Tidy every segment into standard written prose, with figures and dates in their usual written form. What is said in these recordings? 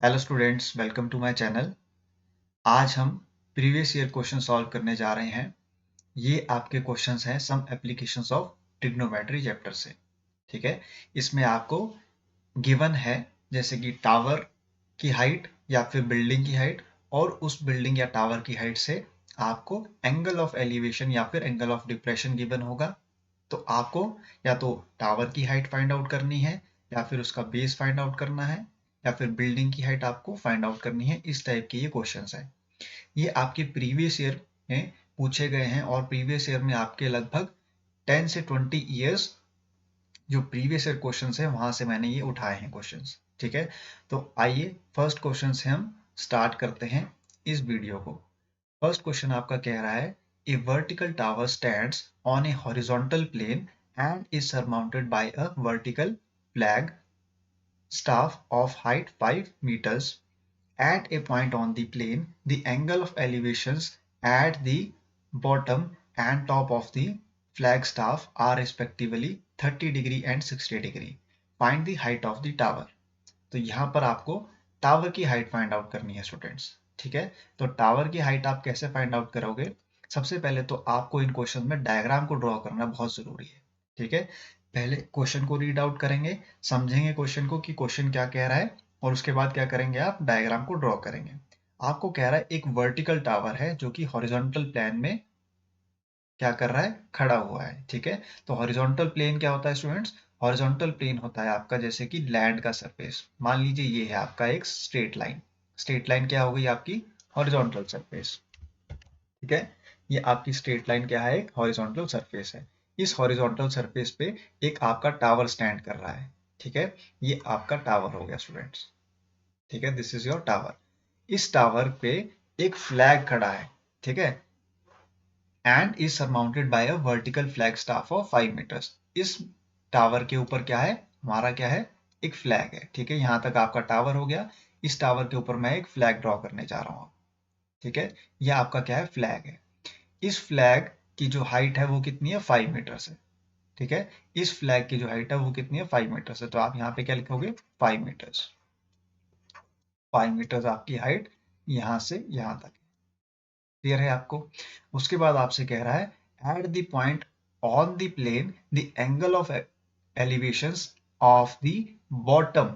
Hello students, welcome to my channel. आज हम previous year question solve करने जा रहे हैं। ये आपके क्वेश्चंस हैं some applications of trigonometry chapter से। ठीक है, इसमें आपको गिवन है जैसे कि टावर की हाइट या फिर बिल्डिंग की हाइट, और उस बिल्डिंग या टावर की हाइट से आपको एंगल ऑफ एलिवेशन या फिर एंगल ऑफ डिप्रेशन गिवन होगा। तो आपको या तो टावर की हाइट फाइंड आउट करनी है, या फिर उसका बेस फाइंड आउट करना है, या फिर बिल्डिंग की हाइट आपको फाइंड आउट करनी है। इस टाइप के ये क्वेश्चंस हैं। ये आपके प्रीवियस ईयर में पूछे गए हैं, और प्रीवियस ईयर में आपके लगभग 10 से 20 ईयर्स जो प्रीवियस ईयर क्वेश्चंस हैं वहां से मैंने ये उठाए हैं क्वेश्चंस। ठीक है, तो आइए फर्स्ट क्वेश्चन से हम स्टार्ट करते हैं इस वीडियो को। फर्स्ट क्वेश्चन आपका कह रहा है, a vertical tower stands on a horizontal plane and is surmounted by a vertical flag staff of height 5 meters. At a point on the plane, the angle of elevations at the bottom and top of the flagstaff are respectively 30 degree and 60 degree. Find the height of the tower. तो यहाँ पर आपको tower की height find out करनी है students. ठीक है, तो टावर की हाइट आप कैसे फाइंड आउट करोगे? सबसे पहले तो आपको इन क्वेश्चन में डायग्राम को ड्रॉ करना बहुत जरूरी है। ठीक है, पहले क्वेश्चन को रीड आउट करेंगे, समझेंगे क्वेश्चन को कि क्वेश्चन क्या कह रहा है, और उसके बाद क्या करेंगे, आप डायग्राम को ड्रॉ करेंगे। आपको कह रहा है एक वर्टिकल टावर है जो कि हॉरिजॉन्टल प्लेन में क्या कर रहा है, खड़ा हुआ है। ठीक है, तो हॉरिजॉन्टल प्लेन क्या होता है स्टूडेंट्स? हॉरिजॉन्टल प्लेन होता है आपका जैसे कि लैंड का सरफेस। मान लीजिए ये है आपका एक स्ट्रेट लाइन। स्ट्रेट लाइन क्या हो गई आपकी? Horizontal surface. ठीक है, ये आपकी स्ट्रेट लाइन क्या है? एक हॉरिजॉन्टल सरफेस है। इस हॉरिजॉन्टल सरफेस पे एक आपका टावर स्टैंड कर रहा है। ठीक है, ये आपका टावर हो गया स्टूडेंट्स। ठीक है, दिस इज योर टावर। इस टावर पे एक फ्लैग खड़ा है। ठीक है, and is surmounted by a vertical flag staff of 5 metres. इस टावर के ऊपर क्या है? हमारा क्या है? एक फ्लैग है। ठीक है, यहां तक आपका टावर हो गया। इस टावर के ऊपर मैं एक फ्लैग ड्रॉ करने जा रहा हूं। ठीक है, यह आपका क्या है? फ्लैग है। इस फ्लैग की जो हाइट है वो कितनी है? 5 मीटर्स है। ठीक है, इस फ्लैग की जो हाइट है वो कितनी है? 5 मीटर्स है। तो आप यहाँ पे क्या लिखोगे? 5 मीटर्स। 5 मीटर्स आपकी हाइट यहां से यहां तक। क्लियर है आपको? उसके बाद आपसे कह रहा है at the point on the plane the angle of elevations of the bottom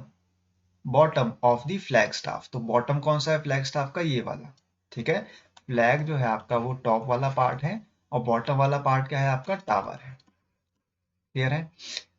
bottom of the flag staff. तो बॉटम कौन सा है फ्लैग स्टाफ का? ये वाला। ठीक है, फ्लैग जो है आपका वो टॉप वाला पार्ट है, और बॉटम वाला पार्ट क्या है आपका? टावर है। क्लियर है?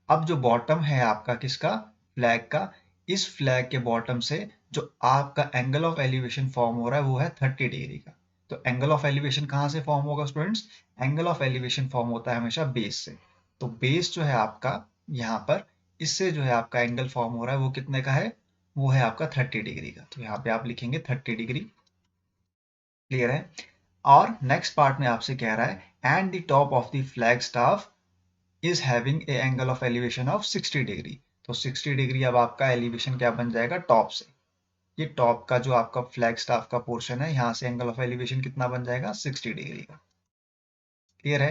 अब जो बॉटम है आपका किसका? फ्लैग का। इस फ्लैग के बॉटम से जो आपका एंगल ऑफ एलिवेशन फॉर्म हो रहा है वो है 30 डिग्री का। तो एंगल ऑफ एलिवेशन कहां से फॉर्म होगा students? Angle of elevation form होता है हमेशा बेस से। तो बेस जो है आपका यहाँ पर, इससे जो है आपका एंगल फॉर्म हो रहा है वो कितने का है? वो है आपका 30 डिग्री का। तो यहाँ पे आप लिखेंगे 30 डिग्री। क्लियर है? और नेक्स्ट पार्ट में आपसे कह रहा है and the top of the flag staff is having A angle of elevation of 60 degree. तो 60 डिग्री अब आपका एलिवेशन क्या बन जाएगा? टॉप से। ये टॉप का जो आपका फ्लैग स्टाफ का पोर्शन है, यहां से एंगल ऑफ एलिवेशन कितना बन जाएगा? 60 डिग्री का। क्लियर है?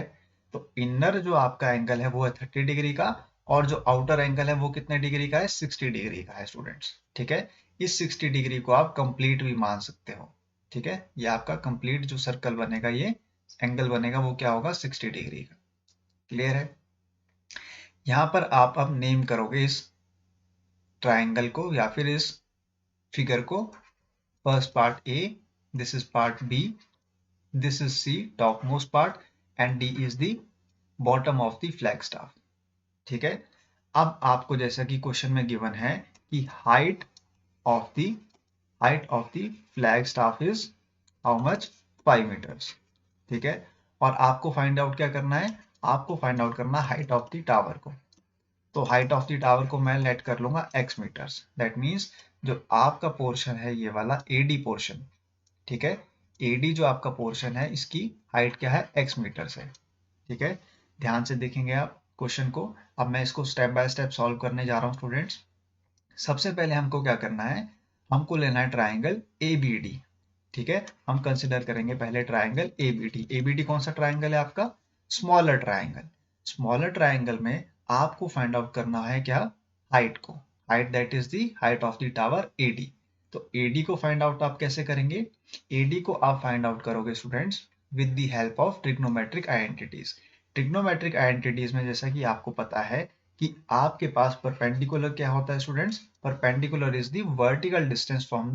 तो इनर जो आपका एंगल है वो है 30 डिग्री का, और जो आउटर एंगल है वो कितने डिग्री का है? 60 डिग्री का है स्टूडेंट्स। ठीक है, इस 60 डिग्री को आप कंप्लीट भी मान सकते हो। ठीक है, ये आपका कंप्लीट जो सर्कल बनेगा, ये एंगल बनेगा, वो क्या होगा? 60 डिग्री का। क्लियर है? यहां पर आप अब नेम करोगे इस ट्राइंगल को या फिर इस फिगर को। First part A, this is part B, this is C top most part, and D is the bottom of the flag staff. ठीक है, अब आपको जैसा कि क्वेश्चन में गिवन है कि height of the flag staff is how much? 5 metres. ठीक है, और आपको फाइंड आउट क्या करना है? आपको फाइंड आउट करना है हाइट ऑफ द टावर को। तो हाइट ऑफ द टावर को मैं लेट कर लूंगा x मीटर्स। दैट मीन्स जो आपका पोर्शन है ये वाला AD पोर्शन। ठीक है, AD जो आपका पोर्शन है इसकी हाइट क्या है? x मीटर्स है। ठीक है, ध्यान से देखेंगे आप क्वेश्चन को। अब मैं इसको स्टेप बाय स्टेप सॉल्व करने जा रहा हूँ स्टूडेंट्स। सबसे पहले हमको क्या करना है? हमको लेना है ट्राइंगल ABD। ठीक है, हम कंसिडर करेंगे पहले ट्राइंगल ABD। ABD कौन सा ट्राइंगल है आपका? Smaller triangle. स्मॉलर ट्राइंगल में आपको फाइंड आउट करना है क्या? हाइट को। Height that is the height of the tower AD। तो एडी को फाइंड आउट आप कैसे करेंगे? एडी को आप फाइंड आउट करोगे students with the help of trigonometric identities. Trigonometric identities में जैसा कि आपको पता है कि आपके पास परपेंडिकुलर क्या होता है students? Perpendicular is the vertical distance from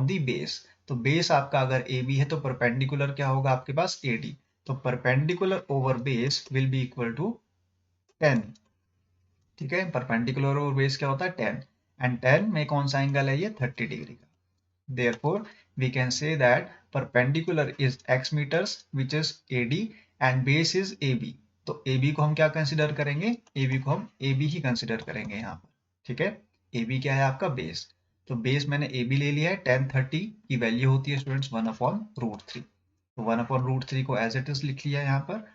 the base. तो बेस आपका अगर ए बी है तो परपेंडिकुलर क्या होगा आपके पास? A D. तो perpendicular over base will be equal to 10। ठीक है, परपेंडिकुलर ओवर बेस क्या होता है? 10। एंड 10 में कौन सा एंगल है? ये 30 डिग्री का। Therefore, we can say that perpendicular is x meters which is AD and base is AB। तो AB को हम क्या कंसिडर करेंगे? AB को हम AB ही कंसिडर करेंगे यहाँ पर। ठीक है, AB क्या है आपका? बेस। तो बेस मैंने AB ले लिया है, 1030 की वैल्यू होती है स्टूडेंट्स 1/√3। तो 1/√3 को एज इट इज लिख लिया यहाँ पर।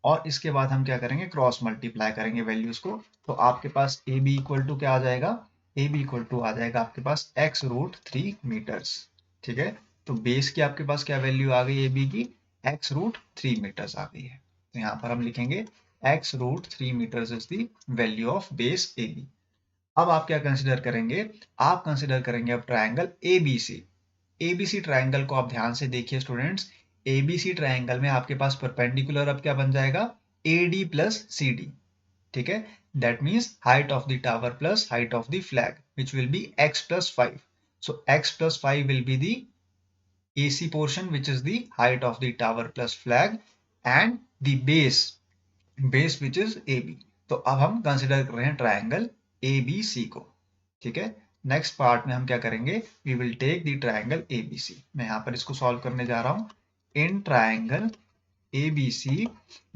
और इसके बाद हम क्या करेंगे? क्रॉस मल्टीप्लाई करेंगे वैल्यूज को। तो आपके पास AB इक्वल टू क्या आ जाएगा? AB इक्वल टू आ जाएगा आपके पास x√3 मीटर्स। ठीक है, तो बेस की आपके पास क्या वैल्यू आ गई? AB की x√3 मीटर्स आ गई है। तो यहाँ पर हम लिखेंगे x√3 metres is the value of base AB। अब आप क्या कंसिडर करेंगे? आप कंसिडर करेंगे अब ट्रायंगल ABC। एबीसी ट्रायंगल को आप ध्यान से देखिए स्टूडेंट्स। एबीसी ट्रायंगल में आपके पास परपेंडिकुलर अब क्या बन जाएगा? AD plus CD। ठीक है, that means height of the tower plus height of the flag which will B x+5। so x+5 will be the AC portion which is the height of the tower plus flag and the base which is AB। तो अब हम consider कर रहे हैं triangle ABC को। ठीक है, next part में हम क्या करेंगे? We will take the triangle ABC। मैं यहाँ पर इसको सॉल्व करने जा रहा हूँ। In triangle ABC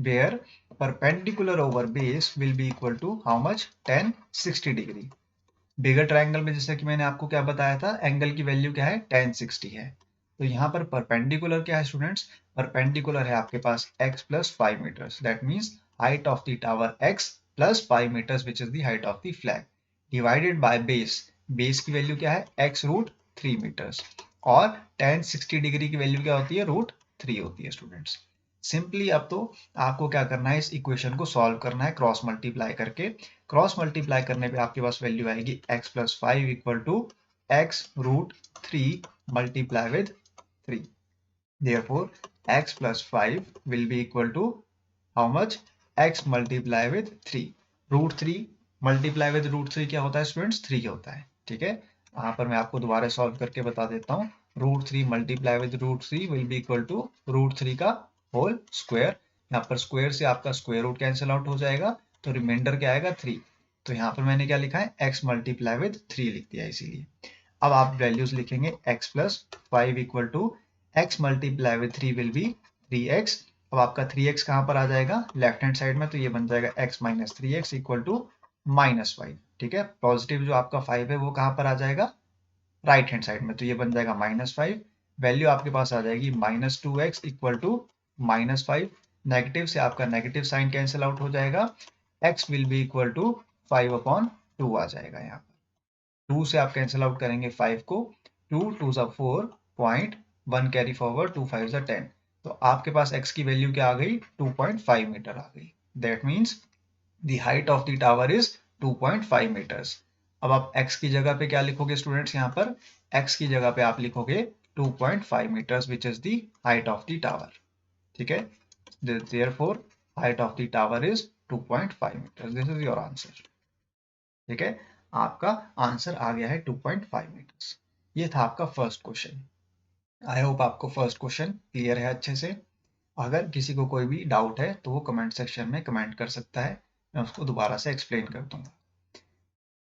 where perpendicular over base will be equal to how much? 1060 degree. Bigger triangle में जैसे कि मैंने आपको क्या बताया था, एंगल की वैल्यू क्या है? 1060 है। तो यहाँ पर परपेंडिकुलर क्या है स्टूडेंट्स? परपेंडिकुलर है आपके पास x+5 metres. That means height of the tower x+5 metres which is the height of the flag divided by base. Base की वैल्यू क्या है? x√3 metres. और 1060 डिग्री की वैल्यू क्या होती है? √3 होती है स्टूडेंट्स। सिंपली अब तो आपको क्या करना है? इस इक्वेशन को सॉल्व करना है क्रॉस मल्टीप्लाई करके। क्रॉस मल्टीप्लाई करने पे आपके पास वैल्यू आएगी x+5 equal to x√3 multiply with 3। therefore x+5 will be equal to how much? x multiply with 3। √3 multiply with √3 क्या होता है स्टूडेंट्स? 3 होता है। ठीक है, यहाँ पर मैं आपको दोबारा सॉल्व करके बता देता हूँ। √3 multiply with √3 will be equal to √3 का होल स्क्वायर। यहाँ पर स्क्वायर से आपका स्क्वायर रूट कैंसिल आउट हो जाएगा, तो रिमाइंडर क्या आएगा? 3। तो यहाँ पर मैंने क्या लिखा है? x मल्टीप्लाई विद 3 लिख दिया इसीलिए। अब आप वैल्यूज लिखेंगे x+5 equal to x multiply with 3 will be 3x। अब आपका 3x कहाँ पर आ जाएगा? लेफ्ट हैंड साइड में, तो ये बन जाएगा x minus 3x equal to -5। ठीक है, पॉजिटिव जो आपका 5 है वो कहाँ पर आ जाएगा? राइट हैंड साइड में, तो ये बन जाएगा -5। वैल्यू आपके पास आ जाएगी -2x इक्वल टू -5। नेगेटिव से आपका नेगेटिव साइन कैंसिल आउट हो जाएगा। x will be equal to 5/2 आ जाएगा। यहाँ पर 2 से आप कैंसिल आउट करेंगे 5 को। 2 2 4 पॉइंट 1 कैरी फॉरवर्ड, 2 5 10। तो आपके पास x की वैल्यू क्या आ गई? 2.5 मीटर आ गई। That means the height of the tower is 2.5 metres. अब आप x की जगह पे क्या लिखोगे स्टूडेंट्स? यहाँ पर x की जगह पे आप लिखोगे 2.5 metres which is the height of the tower. ठीक है, therefore height of the tower is 2.5 meters। this is your answer। ठीक है, आपका आंसर आ गया है 2.5 मीटर्स। ये था आपका फर्स्ट क्वेश्चन। आई होप आपको फर्स्ट क्वेश्चन क्लियर है अच्छे से। अगर किसी को कोई भी डाउट है तो वो कमेंट सेक्शन में कमेंट कर सकता है, मैं उसको दोबारा से एक्सप्लेन कर दूंगा।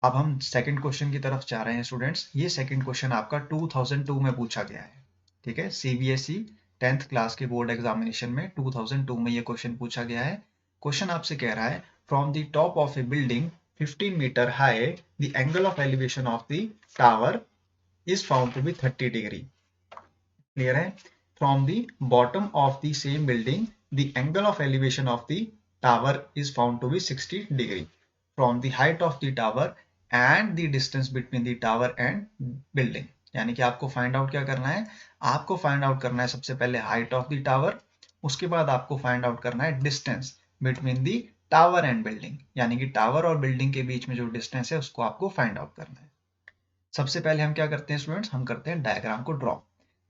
अब हम सेकंड क्वेश्चन की तरफ जा रहे हैं स्टूडेंट्स। ये सेकंड क्वेश्चन आपका 2002 में पूछा गया है। ठीक है, CBSE 10th क्लास के बोर्ड एग्जामिनेशन में 2002 में ये क्वेश्चन पूछा गया है। क्वेश्चन आपसे कह रहा है from the top of a building 15 metre high the angle of elevation of the tower is found to be 30 degree. Clear है? From the bottom of the same building the angle of elevation of the tower is found to be 60 degree from the height of the tower and the distance between the tower and building. यानी कि आपको find out क्या करना है? आपको find out करना है सबसे पहले हाइट ऑफ द टावर, उसके बाद आपको फाइंड आउट करना है distance between the tower and building. यानी कि टावर और बिल्डिंग के बीच में जो डिस्टेंस है उसको आपको फाइंड आउट करना है। सबसे पहले हम क्या करते हैं स्टूडेंट्स, हम करते हैं डायग्राम को ड्रॉ।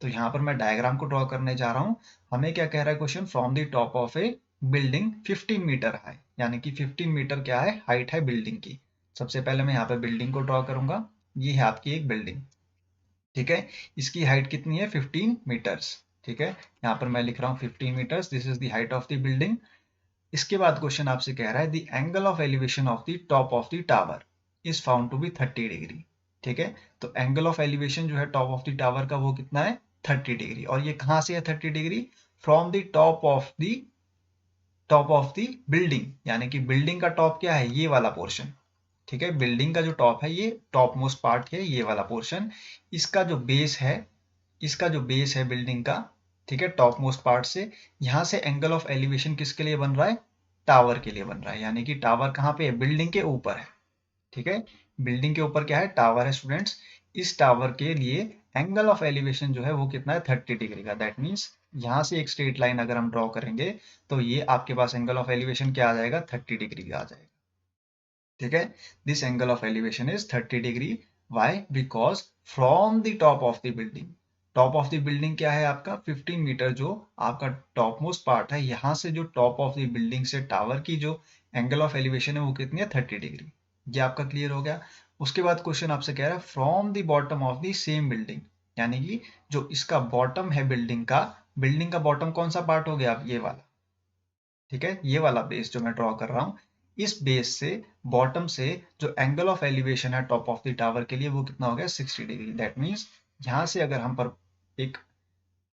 तो यहाँ पर मैं डायग्राम को ड्रॉ करने जा रहा हूँ। हमें क्या कह रहा है question, from the top of a building 15 metre high, यानी कि 15 मीटर क्या है, हाइट है बिल्डिंग की। सबसे पहले मैं यहाँ पे बिल्डिंग को ड्रॉ करूंगा। ये है आपकी एक बिल्डिंग, ठीक है। इसकी हाइट कितनी है, 15 मीटर्स, ठीक है। यहाँ पर मैं लिख रहा हूँ 15 metres, this is the height of the building. इसके बाद क्वेश्चन आपसे कह रहा है the angle of elevation of the top of the tower is found to be 30 degree, ठीक है। तो एंगल ऑफ एलिवेशन जो है टॉप ऑफ द टावर का वो कितना है, 30 डिग्री। और ये कहां से है 30 degree, from the top of the building, यानी कि बिल्डिंग का टॉप क्या है, ये वाला पोर्शन, ठीक है। बिल्डिंग का जो टॉप है, ये टॉप मोस्ट पार्ट है, ये वाला पोर्शन। इसका जो बेस है, इसका जो बेस है बिल्डिंग का, ठीक है, टॉप मोस्ट पार्ट से यहां से एंगल ऑफ एलिवेशन किसके लिए बन रहा है, टावर के लिए बन रहा है। यानी कि टावर कहाँ पे है, बिल्डिंग के ऊपर है, ठीक है। बिल्डिंग के ऊपर क्या है, टावर है स्टूडेंट्स। इस टावर के लिए एंगल ऑफ एलिवेशन जो है वो कितना है, 30 डिग्री का। दैट मीन्स यहां से एक स्ट्रेट लाइन अगर हम ड्रॉ करेंगे तो ये आपके पास एंगल ऑफ एलिवेशन क्या आ जाएगा, 30 डिग्री का आ जाएगा, ठीक है। This angle of elevation is 30 degree. Why, because from the top of the building, top of the building क्या है आपका 15 मीटर, जो आपका टॉप मोस्ट पार्ट है, यहां से जो टॉप ऑफ द बिल्डिंग से टावर की जो एंगल ऑफ एलिवेशन है वो कितनी है, 30 डिग्री। ये आपका क्लियर हो गया। उसके बाद क्वेश्चन आपसे कह रहा है from the bottom of the same building, यानी कि जो इसका बॉटम है बिल्डिंग का बॉटम कौन सा पार्ट हो गया, अब ये वाला, ठीक है। ये वाला बेस जो मैं ड्रॉ कर रहा हूँ, इस बेस से बॉटम से जो एंगल ऑफ एलिवेशन है टॉप ऑफ द टावर के लिए वो कितना हो गया, 60 डिग्री। दैट मीन्स यहाँ से अगर हम पर एक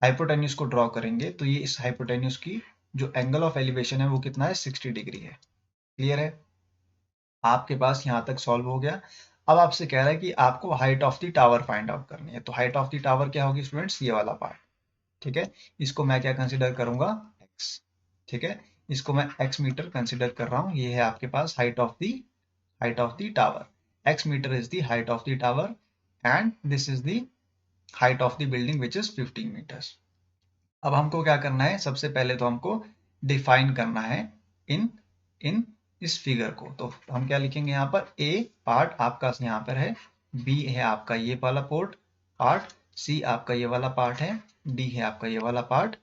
हाइपोटेन्यूज को ड्रॉ करेंगे तो ये इस हाइपोटेन्यूज की जो एंगल ऑफ एलिवेशन है वो कितना है, 60 डिग्री है। क्लियर है, आपके पास यहाँ तक सॉल्व हो गया। अब आपसे कह रहा है कि आपको height of the tower find out करनी है। तो हाइट ऑफ द टावर क्या होगी स्टूडेंट्स, ये वाला पार्ट, ठीक है। इसको मैं क्या कंसिडर करूंगा, एक्स, ठीक है। इसको मैं एक्स मीटर कंसिडर कर रहा हूं। ये है आपके पास height of the tower. X metre is the height of the tower and this is the height of the building which is 15 metres. अब हमको क्या करना है, सबसे पहले तो हमको डिफाइन करना है इन इन इस फिगर को। तो हम क्या लिखेंगे यहाँ पर, ए पार्ट आपका यहाँ पर है, बी है आपका ये वाला पार्ट, सी आपका ये वाला पार्ट है, डी है आपका ये वाला पार्ट,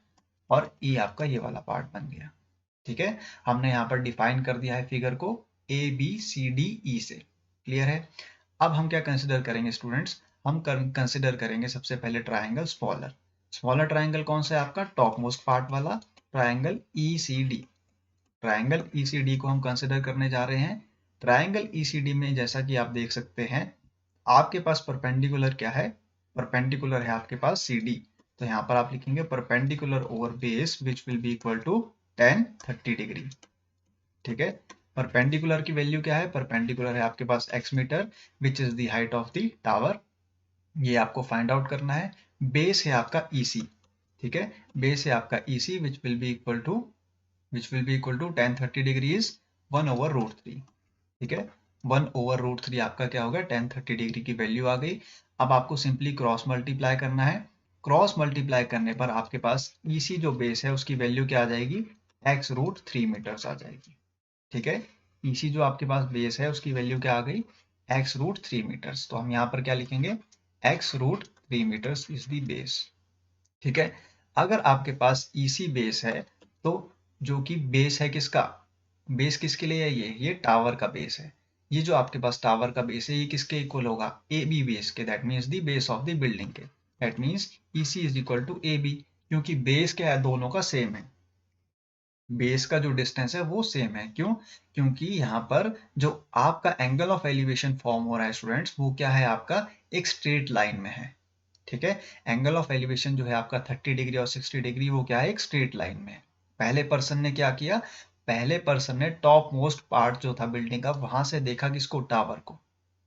और ई आपका ये वाला पार्ट बन गया, ठीक है। हमने यहाँ पर डिफाइन कर दिया है फिगर को ए बी सी डी ई से। क्लियर है। अब हम क्या कंसिडर करेंगे स्टूडेंट्स, हम कंसिडर करेंगे सबसे पहले ट्राइंगल स्मॉलर। स्मॉलर ट्राइंगल कौन सा है आपका, टॉप मोस्ट पार्ट वाला ट्राइंगल ईसीडी। ट्राइंगल ईसीडी को हम कंसिडर करने जा रहे हैं। ट्राइंगल ईसीडी में जैसा कि आप देख सकते हैं, आपके पास परपेंडिकुलर क्या है, परपेंडिकुलर है आपके पास CD। तो यहाँ पर आप लिखेंगे perpendicular over base which will be equal to 10-30 degree, ठीक है। परपेंडिकुलर की वैल्यू क्या है, परपेंडिकुलर है आपके पास x metre which is the height of the tower, ये आपको फाइंड आउट करना है। बेस है आपका EC, ठीक है। बेस है आपका EC which will be equal to 10-30 degree is 1/√3, ठीक है। 1/√3 आपका क्या होगा, 10-30 डिग्री की वैल्यू आ गई। अब आपको सिंपली क्रॉस मल्टीप्लाई करना है। क्रॉस मल्टीप्लाई करने पर आपके पास EC जो बेस है उसकी वैल्यू क्या आ जाएगी, x√3 मीटर्स आ जाएगी, ठीक है। EC जो आपके पास बेस है उसकी वैल्यू क्या आ गई, x√3 मीटर्स। तो हम यहाँ पर क्या लिखेंगे, x√3 metres is the base, ठीक है। अगर आपके पास EC बेस है तो जो कि बेस है किसका, बेस किसके लिए है, ये टावर का बेस है। ये जो आपके पास टावर का बेस है ये किसके इक्वल होगा, ए बी बेस के। That means the base of the building के। That means EC is equal to AB, क्योंकि बेस क्या है, दोनों का सेम है। बेस का जो डिस्टेंस है वो सेम है। क्यों, क्योंकि यहाँ पर जो आपका एंगल ऑफ एलिवेशन फॉर्म हो रहा है स्टूडेंट्स, वो क्या है आपका, एक स्ट्रेट लाइन में है, ठीक है। एंगल ऑफ एलिवेशन जो है आपका 30 डिग्री और 60 डिग्री वो क्या है, एक स्ट्रेट लाइन में। पहले पर्सन ने क्या किया, पहले पर्सन ने टॉप मोस्ट पार्ट जो था बिल्डिंग का वहां से देखा किसको, टावर को,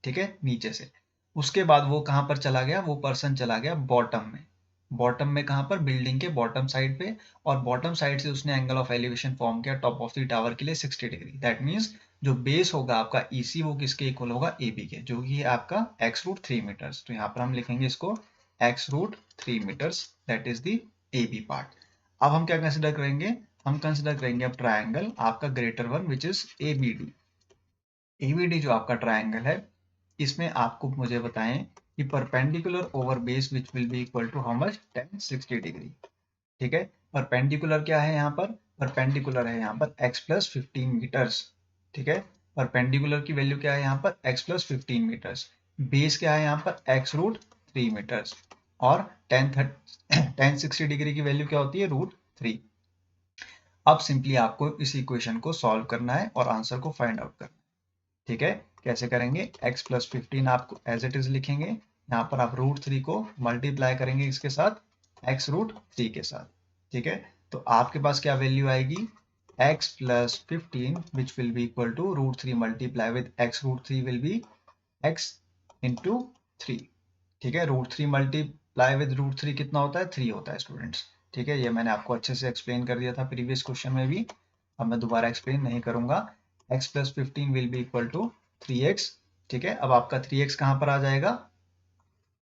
ठीक है, नीचे से। उसके बाद वो कहां पर चला गया, वो पर्सन चला गया बॉटम में। बॉटम में कहां पर, बिल्डिंग के बॉटम साइड पे। और बॉटम साइड से उसने एंगल ऑफ एलिवेशन फॉर्म किया टॉप ऑफ द टावर के लिए 60 डिग्री। दैट मीन्स जो बेस होगा आपका EC वो किसके इक्वल होगा, AB के, जो कि है आपका x√3 मीटर्स। तो यहाँ पर हम लिखेंगे इसको x√3 metres, that is the AB part. अब हम क्या कंसिडर करेंगे, हम कंसिडर करेंगे अब ट्राइंगल आपका greater one which is ABD। ABD जो आपका ट्राइंगल है, इसमें आपको मुझे बताएं कि perpendicular over base which will be equal to how much, tan 60 degree. ठीक है, परपेंडिकुलर क्या है यहाँ पर, परपेंडिकुलर है यहाँ पर x प्लस 15 मीटर्स। ठीक है, परपेंडिकुलर की वैल्यू क्या है यहाँ पर, x प्लस 15 मीटर्स। बेस क्या है यहाँ पर, x रूट 3 मीटर्स। और tan 60 डिग्री की वैल्यू क्या होती है, रूट 3। अब सिंपली आपको इस इक्वेशन को सॉल्व करना है और आंसर को फाइंड आउट करना है। ठीक है, कैसे करेंगे, x प्लस 15 आपको एज इट इज लिखेंगे, यहाँ पर आप रूट 3 को मल्टीप्लाई करेंगे इसके साथ, x रूट 3 के साथ। ठीक है, तो आपके पास क्या वैल्यू आएगी, x plus 15 which will be equal to root 3 multiply with x root 3 will be x into 3। ठीक है, रूट 3 मल्टीप्लाई विद रूट 3 कितना होता है, 3 होता है स्टूडेंट्स। ठीक है, ये मैंने आपको अच्छे से एक्सप्लेन कर दिया था प्रीवियस क्वेश्चन में भी, अब मैं दोबारा एक्सप्लेन नहीं करूंगा। x plus 15 will be equal to 3x। ठीक है, अब आपका 3x कहाँ पर आ जाएगा,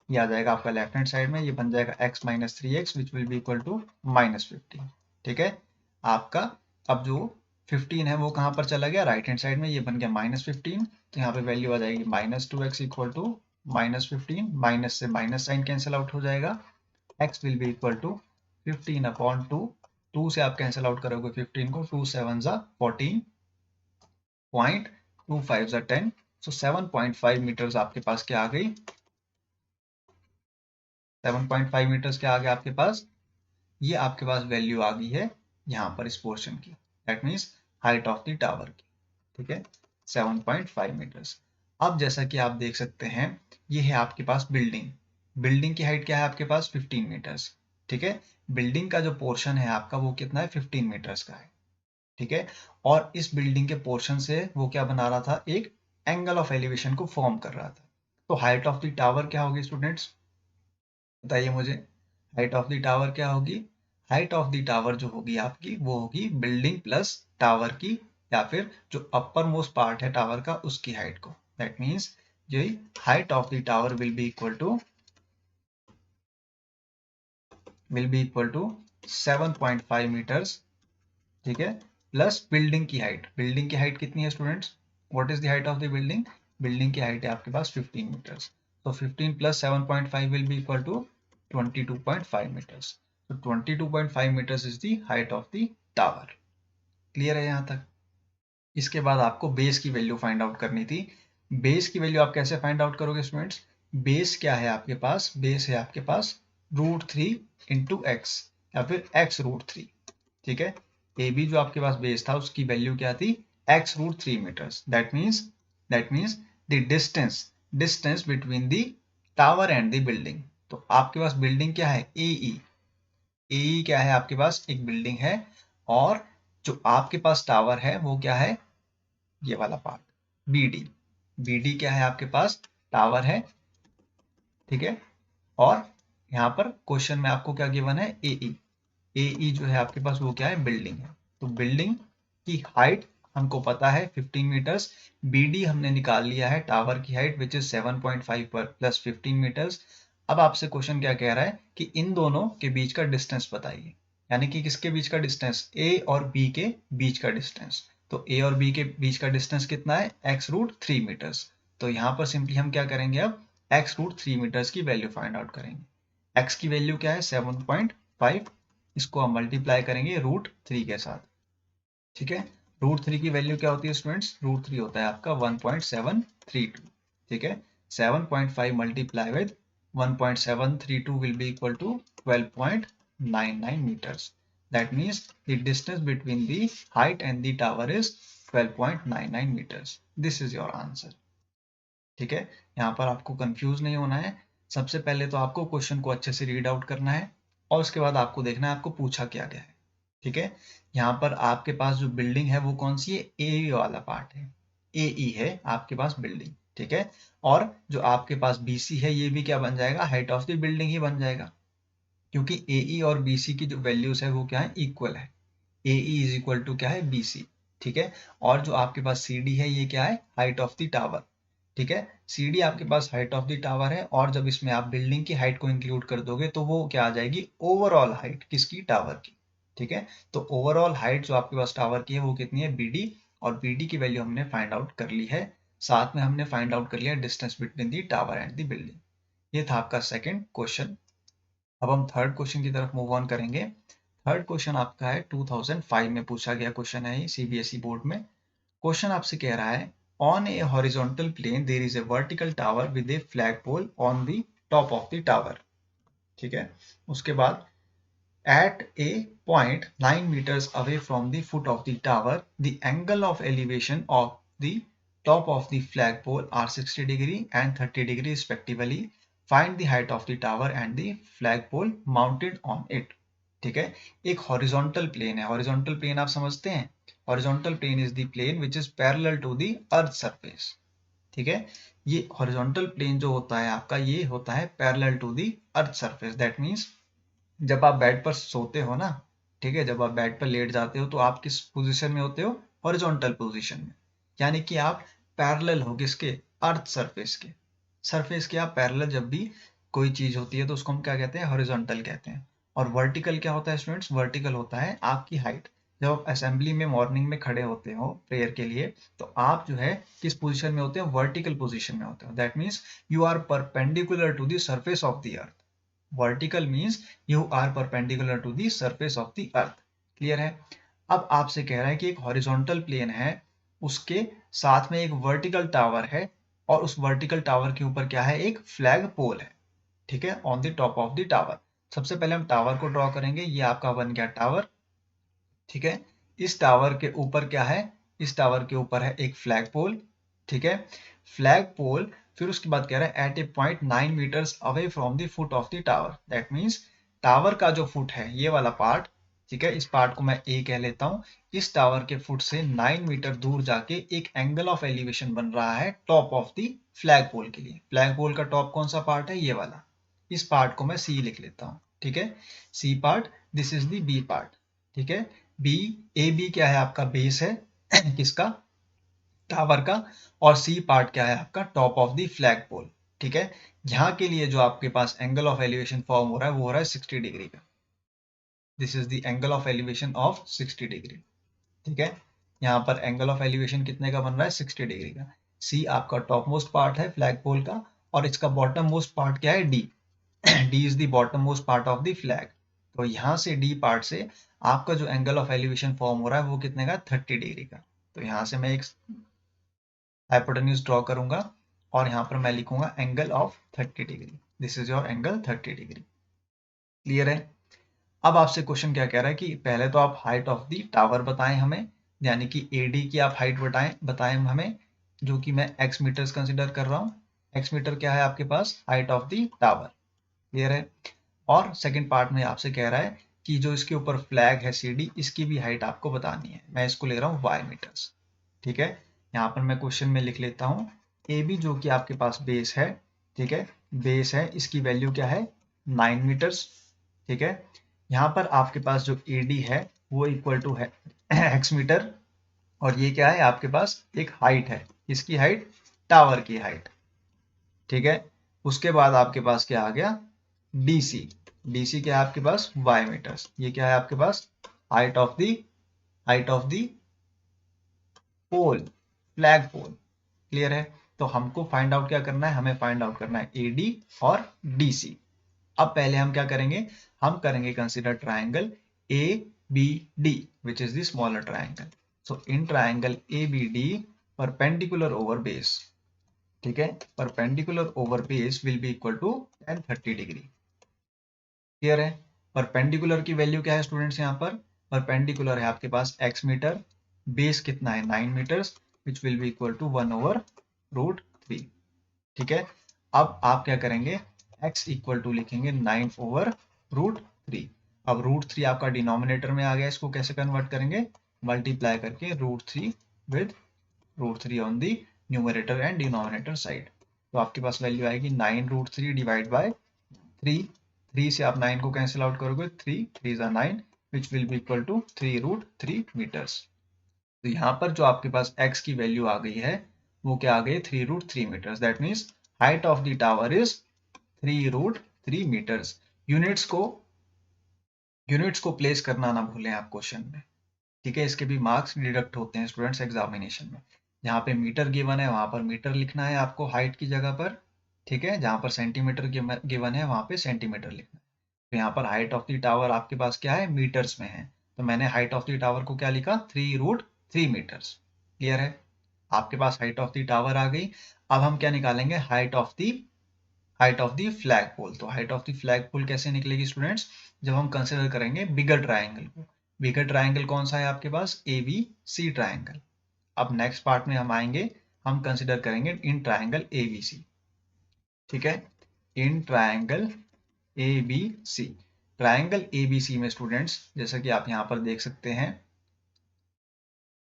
ये आ जाएगा आपका लेफ्ट हैंड साइड में, ये बन जाएगा x minus 3x which will be equal to minus 15। ठीक है, आपका अब जो 15 है वो कहाँ पर चला गया, राइट हैंड साइड में, ये बन गया माइनस 15, तो यहाँ पे वैल्यू आ जाएगी minus 2x equal to minus 15, minus से माइनस साइन कैंसिल आउट हो जाएगा, x will be equal to 15 upon 2, 2 से आप कैंसिल आउट करोगे 15 को, 2 7 जा 14, 0.25 जा 10, सो 7.5 मीटर्स आपके पास क्या आ गई, 7.5 मीटर्स क्या आ गया आपके पास, ये आपके पास वैल्यू आ गई है यहाँ पर इस पोर्शन की, that means height of the tower की। ठीक है, 7.5 मीटर्स। अब जैसा कि आप देख सकते हैं, ये है आपके पास बिल्डिंग, बिल्डिंग की हाइट क्या है आपके पास, 15 मीटर्स। ठीक है, बिल्डिंग का जो पोर्शन है आपका वो कितना है, 15 मीटर्स का है। ठीक है, और इस बिल्डिंग के पोर्शन से वो क्या बना रहा था, एक एंगल ऑफ एलिवेशन को फॉर्म कर रहा था। तो हाइट ऑफ द टावर क्या होगी स्टूडेंट्स, बताइए मुझे, हाइट ऑफ द टावर क्या होगी, हाइट ऑफ द टावर जो होगी आपकी वो होगी बिल्डिंग प्लस टावर की, या फिर जो अपर मोस्ट पार्ट है टावर का उसकी हाइट को, दैट मीन्स जो height of the tower will be equal to 7.5 metres. ठीक है, प्लस बिल्डिंग की हाइट, बिल्डिंग की हाइट कितनी है students, what is the height of the building, building की हाइट है आपके पास 15 मीटर्स, तो 15 plus 7.5 will be equal to 22.5 metres. तो 22.5 metres is the height of the tower. Clear है यहाँ तक। इसके बाद आपको बेस की वैल्यू फाइंड आउट करनी थी। बेस की वैल्यू आप कैसे फाइंड आउट करोगे स्टूडेंट्स, बेस क्या है आपके पास, बेस है आपके पास रूट 3 इंटू एक्स, या फिर एक्स रूट 3। ठीक है, ए बी जो आपके पास बेस था उसकी वैल्यू क्या थी, x root 3 metres, that means the distance between the tower and the building. तो आपके पास बिल्डिंग क्या है, ए क्या है आपके पास, एक बिल्डिंग है, और जो आपके पास टावर है वो क्या है, ये वाला पार्ट बी डी क्या है आपके पास, टावर है। ठीक है, और यहाँ पर क्वेश्चन में आपको क्या गिवन है, ए जो है आपके पास वो क्या है, बिल्डिंग है। तो बिल्डिंग की हाइट हमको पता है 15 मीटर्स, बी हमने निकाल लिया है टावर की हाइट विच इज 7.5 पर प्लस 15 मीटर्स। अब आपसे क्वेश्चन क्या कह रहा है कि इन दोनों के बीच का डिस्टेंस बताइए, यानी कि किसके बीच का डिस्टेंस, ए और बी के बीच का डिस्टेंस। तो ए और बी के बीच का डिस्टेंस कितना है, x रूट 3 मीटर्स। तो यहाँ पर सिंपली हम क्या करेंगे, अब x रूट 3 मीटर्स की वैल्यू फाइंड आउट करेंगे। x की वैल्यू क्या है 7.5, इसको हम मल्टीप्लाई करेंगे रूट 3 के साथ। ठीक है, रूट 3 की वैल्यू क्या होती है स्टूडेंट्स, रूट 3 होता है आपका 1.732। ठीक है, 7.5 multiply with 1.732 will be equal to 12.99 meters. That means the distance between the height and the tower is 12.99 meters. This is your answer. ठीक है, यहाँ पर आपको कंफ्यूज नहीं होना है। सबसे पहले तो आपको क्वेश्चन को अच्छे से रीड आउट करना है, और उसके बाद आपको देखना है आपको पूछा क्या गया है। ठीक है, यहाँ पर आपके पास जो बिल्डिंग है वो कौन सी है, ए वाला पार्ट है, ए है आपके पास बिल्डिंग। ठीक है, और जो आपके पास बीसी है ये भी क्या बन जाएगा, हाइट ऑफ द बिल्डिंग ही बन जाएगा, क्योंकि ए और बीसी की जो वैल्यूज है वो क्या है, इक्वल है। ए इज इक्वल टू क्या है, बीसी। ठीक है, और जो आपके पास सी डी है ये क्या है, हाइट ऑफ द टावर। ठीक है, सी डी आपके पास हाइट ऑफ द टावर है, और जब इसमें आप बिल्डिंग की हाइट को इंक्लूड कर दोगे तो वो क्या आ जाएगी, ओवरऑल हाइट किसकी, टावर की। ठीक है, तो ओवरऑल हाइट जो आपके पास टावर की है वो कितनी है, बी डी, और बी डी की वैल्यू हमने फाइंड आउट कर ली है। साथ में हमने फाइंड आउट कर लिया distance between the tower and the building. ये था आपका सेकंड क्वेश्चन। अब हम थर्ड क्वेश्चन की तरफ मूव ऑन करेंगे। थर्ड क्वेश्चन आपका है 2005 में पूछा गया क्वेश्चन है, ये सीबीएसई बोर्ड में। क्वेश्चन आपसे कह रहा है on a horizontal plane there is a vertical tower with a flag pole on the top of the tower. ठीक है, उसके बाद at a point 9 meters away from the foot of the tower, the angle of elevation of the top of the flagpole are 60 degree and 30 degree respectively. Find the height of the tower and the flagpole mounted on it. ठीक है, एक horizontal plane है। Horizontal plane आप समझते हैं, horizontal plane is the plane which is parallel to the earth surface. ठीक है, ये हॉरिजॉन्टल प्लेन जो होता है आपका, ये होता है parallel to the earth surface. That means जब आप बेड पर सोते हो ना, ठीक है, जब आप बेड पर लेट जाते हो तो आप किस पोजीशन में होते हो? हॉरिजॉन्टल पोजीशन में। यानी कि आप पैरेलल हो किसके? अर्थ सरफेस के। सरफेस के आप पैरेलल जब भी कोई चीज होती है तो उसको हम क्या कहते हैं? हॉरिजॉन्टल कहते हैं। और वर्टिकल क्या होता है स्टूडेंट्स? वर्टिकल होता है आपकी हाइट। जब आप असेंबली में मॉर्निंग में खड़े होते हो प्रेयर के लिए, तो आप जो है किस पोजीशन में होते हो? वर्टिकल पोजीशन में होते हो। That means you are perpendicular to the surface of the earth. Vertical means you are perpendicular to the surface of the earth. Clear है? अब आपसे कह रहा है कि एक हॉरिजॉन्टल प्लेन है, उसके साथ में एक वर्टिकल टावर है, और उस वर्टिकल टावर के ऊपर क्या है? एक फ्लैग पोल है। ठीक है, on the top of the tower. सबसे पहले हम टावर को ड्रॉ करेंगे। ये आपका बन गया टावर। ठीक है, इस टावर के ऊपर क्या है? इस टावर के ऊपर है एक फ्लैग पोल। ठीक है, फ्लैग पोल। फिर उसके बाद कह रहा है at a point 9 metres away from the foot of the tower. That means tower का जो फुट है, ये वाला पार्ट, ठीक है, इस पार्ट को मैं ए कह लेता हूं। इस टावर के फुट से 9 मीटर दूर जाके एक एंगल ऑफ एलिवेशन बन रहा है टॉप ऑफ द फ्लैग पोल के लिए। फ्लैग पोल का टॉप कौन सा पार्ट है? ये वाला। इस पार्ट को मैं सी लिख लेता हूं। ठीक है, C part, this is the B part. ठीक है, बी, ए बी क्या है? आपका बेस है किसका? टावर का। और सी पार्ट क्या है? आपका टॉप ऑफ द फ्लैग पोल। ठीक है, यहाँ के लिए जो आपके पास एंगल ऑफ एलिवेशन फॉर्म हो रहा है वो हो रहा है 60 डिग्री का। This is the angle of elevation of 60 degree. ठीक है, यहाँ पर एंगल ऑफ एलिवेशन कितने का बन रहा है? 60 डिग्री का। सी आपका टॉप मोस्ट पार्ट है फ्लैग पोल का, और इसका बॉटम मोस्ट पार्ट क्या है? D. D is the bottom most part of the flag. तो यहाँ से डी पार्ट से आपका जो एंगल ऑफ एलिवेशन फॉर्म हो रहा है वो कितने का? 30 डिग्री का। तो यहाँ से मैं एक हाइपोटेन्यूज ड्रॉ करूंगा, और यहाँ पर मैं लिखूंगा angle of 30 degree. This is your angle 30 degree. Clear है? अब आपसे क्वेश्चन क्या कह रहा है कि पहले तो आप हाइट ऑफ द टावर बताएं हमें, यानी कि एडी की आप हाइट बताएं हमें, जो कि मैं एक्स मीटर्स कंसिडर कर रहा हूँ। एक्स मीटर क्या है आपके पास? Height of the tower. Clear है? और सेकंड पार्ट में आपसे कह रहा है कि जो इसके ऊपर फ्लैग है सीडी, इसकी भी हाइट आपको बतानी है। मैं इसको ले रहा हूँ वाई मीटर्स। ठीक है, यहाँ पर मैं क्वेश्चन में लिख लेता हूँ ए बी, जो कि आपके पास बेस है। ठीक है, बेस है, इसकी वैल्यू क्या है? 9 मीटर्स। ठीक है, यहाँ पर आपके पास जो ए डी है वो इक्वल टू है एक्स मीटर, और ये क्या है? आपके पास एक हाइट है। इसकी हाइट? टावर की हाइट। ठीक है, उसके बाद आपके पास क्या आ गया? डीसी। डीसी क्या है आपके पास? Y metres. ये क्या है आपके पास? Height of the pole, flag pole. Clear है? तो हमको फाइंड आउट क्या करना है? हमें फाइंड आउट करना है एडी और डीसी। अब पहले हम क्या करेंगे? हम करेंगे consider triangle A B D, which is the smaller triangle. So in triangle A B D, perpendicular over base, ठीक है, perpendicular over base will be equal to tan 30 degree. Clear है? परपेंडिकुलर की वैल्यू क्या है students? यहाँ पर perpendicular है आपके पास x मीटर, बेस कितना है? 9 metres, which will be equal to 1/√3। ठीक है, अब आप क्या करेंगे? x इक्वल टू लिखेंगे 9/√3। अब √3 आपका डिनोमिनेटर में आ गया, इसको कैसे कन्वर्ट करेंगे? मल्टीप्लाई करके √3 with √3 on the numerator and denominator side. तो आपके पास वैल्यू आएगी 9√3 डिवाइड बाय 3। 3 से आप 9 को कैंसिल आउट करोगे, 3 3 9, which will be equal to 3√3 metres. तो यहाँ पर जो आपके पास x की वैल्यू आ गई है वो क्या आ गई? 3√3 metres. That means height of the tower is 3√3 metres. Units को प्लेस करना ना भूलें आप क्वेश्चन में। ठीक है, इसके भी मार्क्स डिडक्ट होते हैं स्टूडेंट्स एग्जामिनेशन में। जहाँ पे मीटर गिवन है वहां पर मीटर लिखना है आपको हाइट की जगह पर। ठीक है, जहां पर सेंटीमीटर गिवन है वहां पे सेंटीमीटर लिखना है। तो यहाँ पर हाइट ऑफ द टावर आपके पास क्या है, मीटर्स में है, तो मैंने हाइट ऑफ द टावर को क्या लिखा, 3√3 मीटर्स। क्लियर है, आपके पास हाइट ऑफ द टावर आ गई। अब हम क्या निकालेंगे, हाइट ऑफ द फ्लैग पोल। तो हाइट ऑफ द फ्लैग पोल कैसे निकलेगी स्टूडेंट्स, जब हम कंसिडर करेंगे बिगर ट्राइंगल को। बिगर ट्राइंगल कौन सा है आपके पास, ए बी सी ट्राइंगल। अब नेक्स्ट पार्ट में हम आएंगे, हम कंसिडर करेंगे इन ट्राइंगल ए बी सी। ठीक है, in triangle A B C. Triangle A B C में स्टूडेंट्स जैसा कि आप यहाँ पर देख सकते हैं,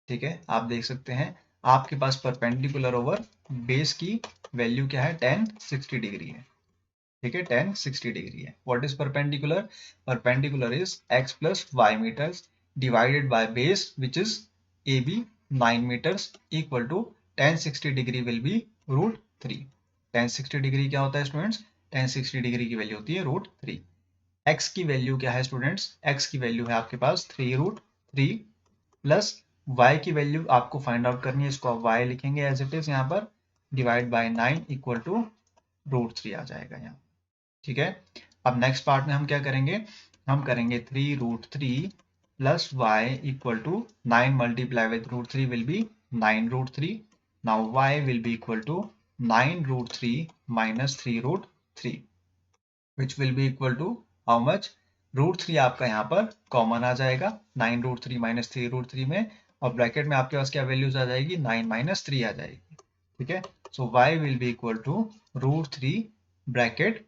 ठीक है, आप देख सकते हैं आपके पास परपेंडिकुलर ओवर बेस की वैल्यू क्या है, 1060 डिग्री है। ठीक है, 1060 डिग्री है। What is perpendicular, perpendicular is x plus y metres divided by base which is a b 9 metres equal to 1060 degree will be √3। 1060 degree क्या होता है स्टूडेंट्स, 1060 डिग्री की वैल्यू होती है √3। x की वैल्यू क्या है स्टूडेंट्स, x की वैल्यू है आपके पास 3√3 प्लस y की वैल्यू आपको फाइंड आउट करनी है, इसको आप y लिखेंगे एज इट इज यहाँ पर, डिवाइड बाय 9 इक्वल टू √3 आ जाएगा यहाँ। ठीक है, अब नेक्स्ट पार्ट में हम क्या करेंगे, हम करेंगे 3√3 plus y equal to 9 multiply with √3 will be 9√3। Now y will be equal to 9√3 minus 3√3 which will be equal to how much, √3 आपका यहाँ पर कॉमन आ जाएगा 9√3 माइनस 3√3 में, और ब्रैकेट में आपके पास क्या वैल्यूज आ जाएगी, 9 माइनस 3 आ जाएगी। ठीक है, so y will be equal to √3 bracket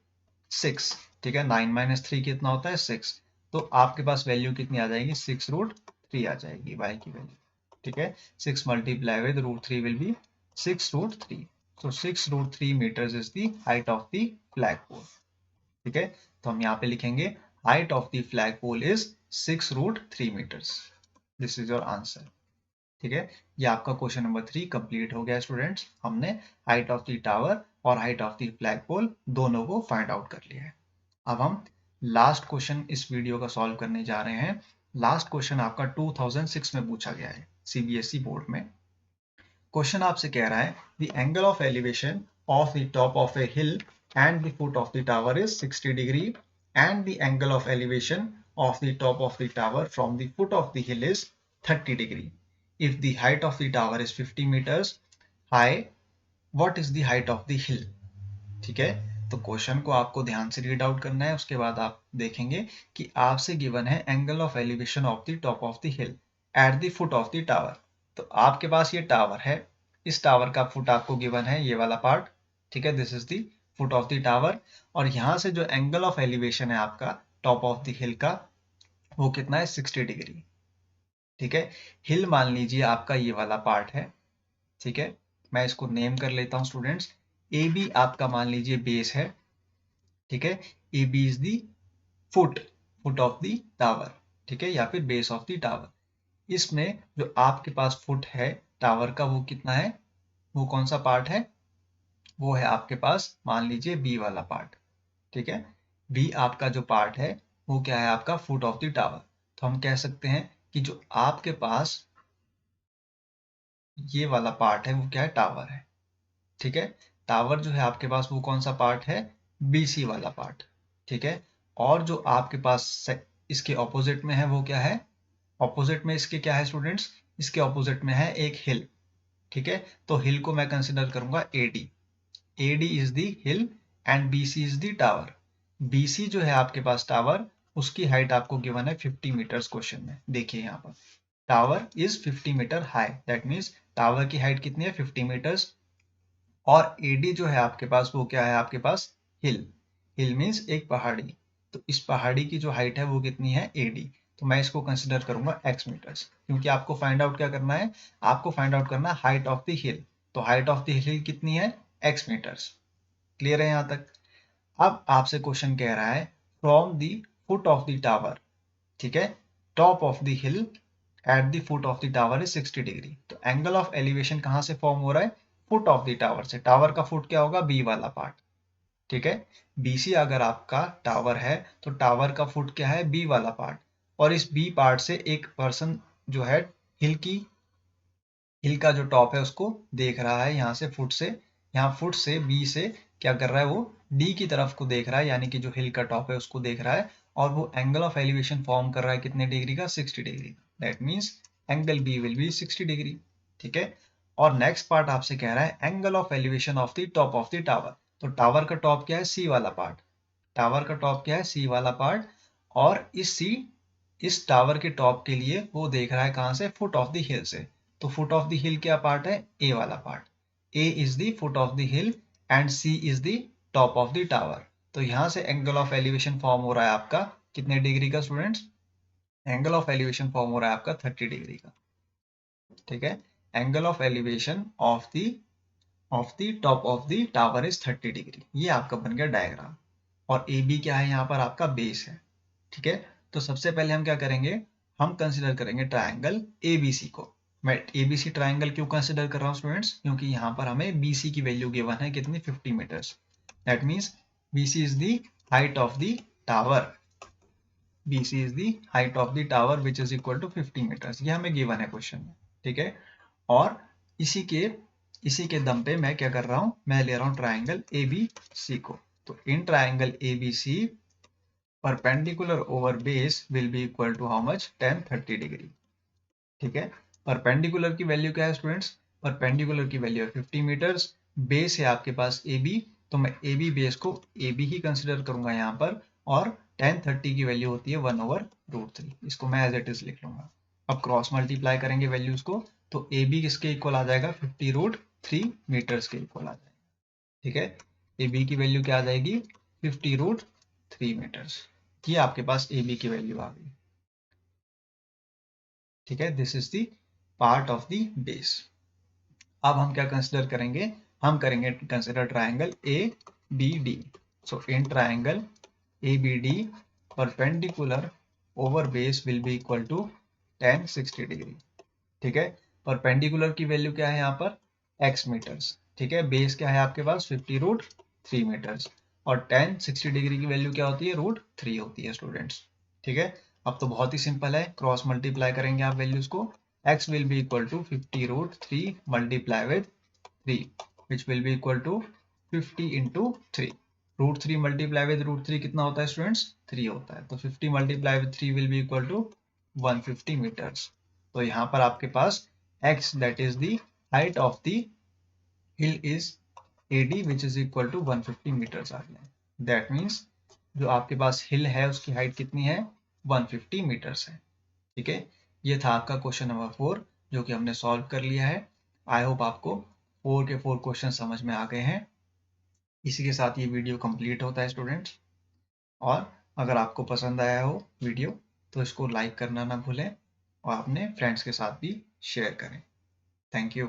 6। ठीक है, 9 माइनस 3 कितना होता है, 6। तो आपके पास वैल्यू कितनी आ जाएगी, 6√3 आ जाएगी y की वैल्यू। ठीक है, 6 multiply with √3 will B 6√3। so 6√3 meters is the height of the flagpole। ठीक है, तो हम यहाँ पे लिखेंगे height of the flag pole is 6√3 metres. This is your answer. ठीक है, ये आपका क्वेश्चन नंबर 3 कंप्लीट हो गया स्टूडेंट्स। हमने हाइट ऑफ द टावर और हाइट ऑफ द फ्लैग पोल दोनों को फाइंड आउट कर लिया है। अब हम लास्ट क्वेश्चन इस वीडियो का सॉल्व करने जा रहे हैं। लास्ट क्वेश्चन आपका 2006 में पूछा गया है सीबीएसई बोर्ड में। क्वेश्चन आपसे कह रहा है the angle of elevation of the top of a hill and the foot of the tower is 60 degree and the angle of elevation of the top of the tower from the foot of the hill is 30 degree. If the height of the tower is 50 metres high, what is the height of the hill. ठीक है, तो question को आपको ध्यान से read out करना है, उसके बाद आप देखेंगे कि आपसे गिवन है angle of elevation of the top of the hill at the foot of the tower. तो आपके पास ये टावर है, इस टावर का फुट आपको गिवन है, ये वाला पार्ट। ठीक है, this is the foot of the tower, और यहां से जो एंगल ऑफ एलिवेशन है आपका टॉप ऑफ द हिल का, वो कितना है, 60 डिग्री। ठीक है, हिल मान लीजिए आपका ये वाला पार्ट है। ठीक है, मैं इसको नेम कर लेता हूं स्टूडेंट्स। ए बी आपका मान लीजिए बेस है। ठीक है, A B is the foot, foot of the tower. ठीक है, या फिर बेस ऑफ द टावर। इसमें जो आपके पास फुट है टावर का, वो कितना है, वो कौन सा पार्ट है, वो है आपके पास मान लीजिए बी वाला पार्ट। ठीक है, बी आपका जो पार्ट है वो क्या है, आपका फुट ऑफ द टावर। तो हम कह सकते हैं कि जो आपके पास ये वाला पार्ट है वो क्या है, टावर है। ठीक है, टावर जो है आपके पास वो कौन सा पार्ट है, बीसी वाला पार्ट। ठीक है, और जो आपके पास इसके ऑपोजिट में है वो क्या है, ऑपोजिट में इसके क्या है स्टूडेंट्स, इसके ऑपोजिट में है एक हिल। ठीक है, तो हिल को मैं कंसिडर करूंगा AD. AD is the hill and BC is the tower. BC जो है आपके पास टावर, उसकी हाइट आपको गिवन है 50 मीटर्स क्वेश्चन में। देखिए यहाँ पर tower is 50 metre high, that means tower की हाइट कितनी है, 50 मीटर्स। और एडी जो है आपके पास वो क्या है, आपके पास हिल। हिल मीन्स एक पहाड़ी। तो इस पहाड़ी की जो हाइट है वो कितनी है, एडी। तो मैं इसको कंसिडर करूंगा x मीटर्स, क्योंकि आपको फाइंड आउट क्या करना है, आपको फाइंड आउट करना है हाइट ऑफ द हिल। तो हाइट ऑफ द हिल कितनी है, x मीटर्स। क्लियर है यहाँ तक। अब आपसे क्वेश्चन कह रहा है from the foot of the tower. ठीक है, top of the hill at the foot of the tower is 60 degree. तो एंगल ऑफ एलिवेशन कहां से फॉर्म हो रहा है, फुट ऑफ द टावर से। टावर का फुट क्या होगा, बी वाला पार्ट। ठीक है, बीसी अगर आपका टावर है तो टावर का फुट क्या है, बी वाला पार्ट। और इस बी पार्ट से एक पर्सन जो है हिल का जो टॉप है उसको देख रहा है यहाँ से, फुट से, यहाँ फुट से बी से क्या कर रहा है, वो डी की तरफ को देख रहा है, यानी कि जो हिल का टॉप है उसको देख रहा है, और वो एंगल ऑफ एलिवेशन फॉर्म कर रहा है कितने डिग्री का, 60 degree. That means angle B will be 60 degree. ठीक है। और नेक्स्ट पार्ट आपसे कह रहा है angle of elevation of the top of the tower. तो टावर का टॉप क्या है, सी वाला पार्ट। टावर का टॉप क्या है, सी वाला पार्ट। और इस टावर के टॉप के लिए वो देख रहा है कहां से, फुट ऑफ द हिल से। तो फुट ऑफ द हिल क्या पार्ट है, ए वाला part. A is the foot of the hill and C is the top of the tower. तो यहां से एंगल ऑफ एलिवेशन फॉर्म हो रहा है आपका कितने डिग्री का students, angle of elevation form हो रहा है आपका 30 डिग्री का। ठीक है। Angle of elevation of the top of the tower is 30 degree. ये आपका बन गया डायग्राम। और ए बी क्या है, यहाँ पर आपका बेस है। ठीक है। तो सबसे पहले हम क्या करेंगे, हम कंसिडर करेंगे ट्रायंगल एबीसी को। मैं एबीसी ट्रायंगल क्यों कंसिडर कर रहा हूँ स्टूडेंट्स, क्योंकि यहाँ पर हमें बीसी की वैल्यू गिवन है कितनी, 50 metres. That means BC is the height of the tower. BC is the height of the tower which is equal to 50 metres. ये हमें गिवन है क्वेश्चन में। ठीक है। और इसी के इसी के दम पे मैं क्या कर रहा हूँ, मैं ले रहा हूँ ट्रायंगल एबीसी को। तो in triangle ABC perpendicular over base will be equal to how much, tan 30 degree. ठीक है। परपेंडिकुलर की वैल्यू क्या है स्टूडेंट्स, परपेंडिकुलर की वैल्यू है 50 मीटर्स। बेस है आपके पास ए बी, तो मैं ए बी बेस को ए बी ही कंसिडर करूंगा यहाँ पर। और tan 30 की वैल्यू होती है 1/√3। इसको मैं एज इट इज लिख लूंगा। अब क्रॉस मल्टीप्लाई करेंगे वैल्यूज को, तो ए बी किसके इक्वल आ जाएगा, 50√3 मीटर्स के इक्वल आ जाएगा। ठीक है। ए बी की वैल्यू क्या आ जाएगी, 50√3 मीटर्स। ये आपके पास ए बी की वैल्यू आ गई। ठीक है। This is the part of the base. अब हम क्या कंसिडर करेंगे, हम करेंगे consider triangle A B D. So in triangle A B D perpendicular over base will be equal to tan 60 degree. ठीक है। परपेंडिकुलर की वैल्यू क्या है यहाँ पर, x मीटर्स। ठीक है। बेस क्या है आपके पास, 50√3 मीटर्स। और tan 60 डिग्री की वैल्यू क्या होती है, √3 होती है स्टूडेंट्स। ठीक है। अब तो बहुत ही सिंपल है, क्रॉस मल्टीप्लाई करेंगे आप वैल्यूज को। x will be equal to 50√3 multiply with 3 which will be equal to 50 into 3। √3 multiply with √3 कितना होता है स्टूडेंट्स, 3 होता है। तो 50 multiply with 3 will be equal to 150 metres. तो यहाँ पर आपके पास x that is the height of the hill is AD which is equal to 150 meters आ गया। That means जो आपके पास हिल है उसकी हाइट कितनी है, 150 मीटर्स है। ठीक है। ये था आपका क्वेश्चन नंबर 4 जो कि हमने सॉल्व कर लिया है। आई होप आपको 4 के 4 क्वेश्चन समझ में आ गए हैं। इसी के साथ ये वीडियो कंप्लीट होता है स्टूडेंट्स। और अगर आपको पसंद आया हो वीडियो तो इसको लाइक करना ना भूलें और अपने फ्रेंड्स के साथ भी शेयर करें। Thank you.